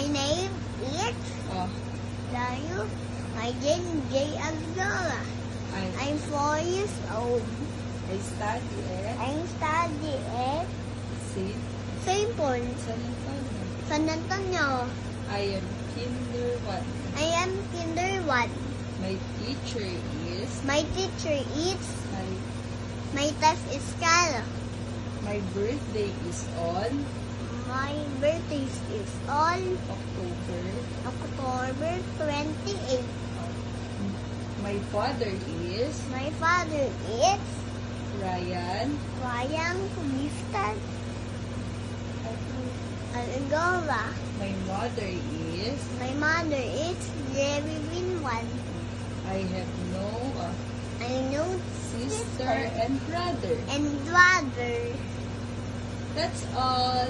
My name is Oh, Dario. My name is Jay Agdala. I I'm 4 years old. study at I study at St. St. Paul, San Antonio. San Antonio. I am kinder 1. I am kinder 1. My teacher is My teacher is, my, my test is Carla. my birthday is on My birthday is on October. October 28. My father is My father is Ryan Ryan Gifted Algola. My mother is My mother is Jerry Winwan. I have no I know sister and brother. and brother. That's all.